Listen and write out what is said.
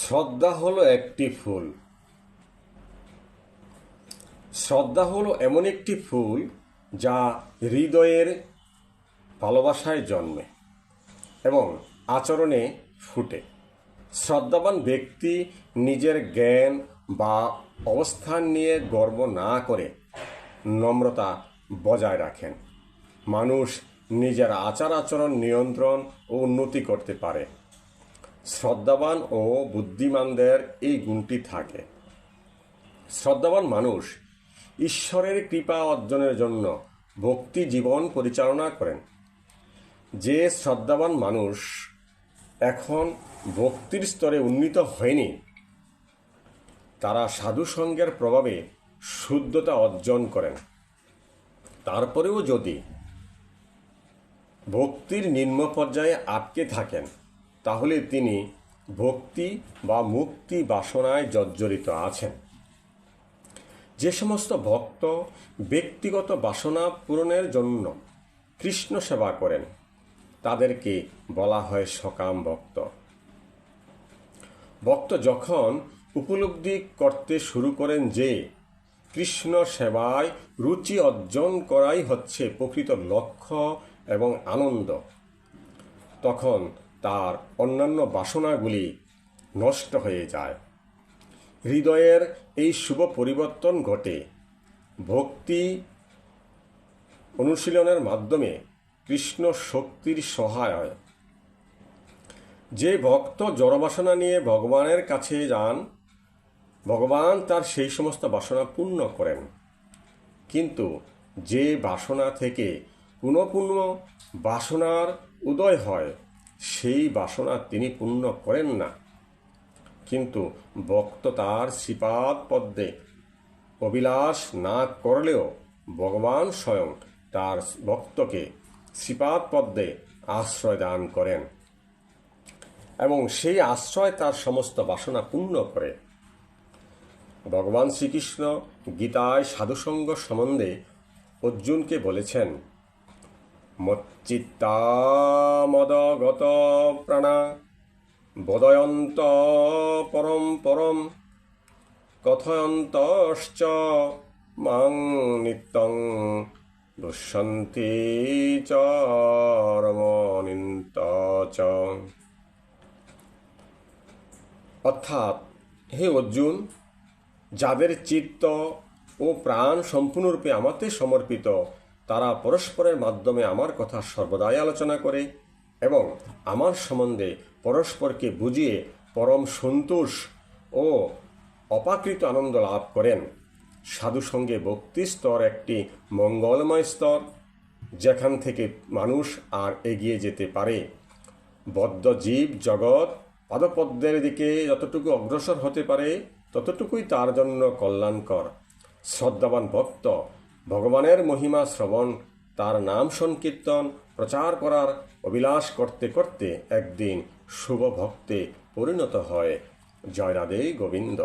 শ্রদ্ধা হলো একটি ফুল। শ্রদ্ধা হলো এমন একটি ফুল যা হৃদয়ের ভালোবাসায় জন্মে এবং আচরণে ফুটে। শ্রদ্ধাবান ব্যক্তি নিজের জ্ঞান বা অবস্থান নিয়ে গর্ব না করে নম্রতা বজায় রাখেন। মানুষ নিজের আচার আচরণ নিয়ন্ত্রণ ও উন্নতি করতে পারে। শ্রদ্ধাবান ও বুদ্ধিমানদের এই গুণটি থাকে। শ্রদ্ধাবান মানুষ ঈশ্বরের কৃপা অর্জনের জন্য ভক্তি জীবন পরিচালনা করেন। যে শ্রদ্ধাবান মানুষ এখন ভক্তির স্তরে উন্নীত হয়নি, তারা সাধু সঙ্গের প্রভাবে শুদ্ধতা অর্জন করেন। তারপরেও যদি ভক্তির নিম্ন পর্যায়ে আটকে থাকেন, তাহলে তিনি ভক্তি বা মুক্তি বাসনায় জর্জরিত আছেন। যে সমস্ত ভক্ত ব্যক্তিগত বাসনা পূরণের জন্য কৃষ্ণ সেবা করেন, তাদেরকে বলা হয় সকাম ভক্ত। ভক্ত যখন উপলব্ধি করতে শুরু করেন যে কৃষ্ণ সেবায় রুচি অর্জন করাই হচ্ছে প্রকৃত লক্ষ্য এবং আনন্দ, তখন তার অন্যান্য বাসনাগুলি নষ্ট হয়ে যায়। হৃদয়ের এই শুভ পরিবর্তন ঘটে ভক্তি অনুশীলনের মাধ্যমে কৃষ্ণ শক্তির সহায়। যে ভক্ত জড়বাসনা নিয়ে ভগবানের কাছে যান, ভগবান তার সেই সমস্ত বাসনা পূর্ণ করেন। কিন্তু যে বাসনা থেকে পুনঃ পুনঃ বাসনার উদয় হয়, সেই বাসনা তিনি পূর্ণ করেন না। কিন্তু ভক্ত তার শ্রীপাদ পদ্মে অভিলাষ না করলেও ভগবান স্বয়ং তার ভক্তকে শ্রীপাদ পদ্মে আশ্রয় দান করেন এবং সেই আশ্রয় তার সমস্ত বাসনা পূর্ণ করে। ভগবান শ্রীকৃষ্ণ গীতায় সাধুসঙ্গ সম্বন্ধে অর্জুনকে বলেছেন, মচ্চিত্তা মদগত প্রাণা বদয়ন্ত পরম পরম কথয়ন্তশ্চ মাং নিত্যং দুষ্যন্তি চ রমণীন্ত চ। অর্থাৎ, হে অর্জুন, যাদের চিত্ত ও প্রাণ সম্পূর্ণরূপে আমাতে সমর্পিত, তারা পরস্পরের মাধ্যমে আমার কথা সর্বদাই আলোচনা করে এবং আমার সম্বন্ধে পরস্পরকে বুঝিয়ে পরম সন্তোষ ও অপাকৃত আনন্দ লাভ করেন। সাধুসঙ্গে ভক্তি স্তর একটি মঙ্গলময় স্তর, যেখান থেকে মানুষ আর এগিয়ে যেতে পারে। বদ্ধ জীব জগৎ পাদপদ্মের দিকে যতটুকু অগ্রসর হতে পারে, ততটুকুই তার জন্য কল্যাণকর। শ্রদ্ধাবান ভক্ত ভগবানের মহিমা শ্রবণ, তার নাম সংকীর্তন প্রচার করার অভিলাষ করতে করতে একদিন শুভ ভক্তে পরিণত হয়। জয় রাধে গোবিন্দ।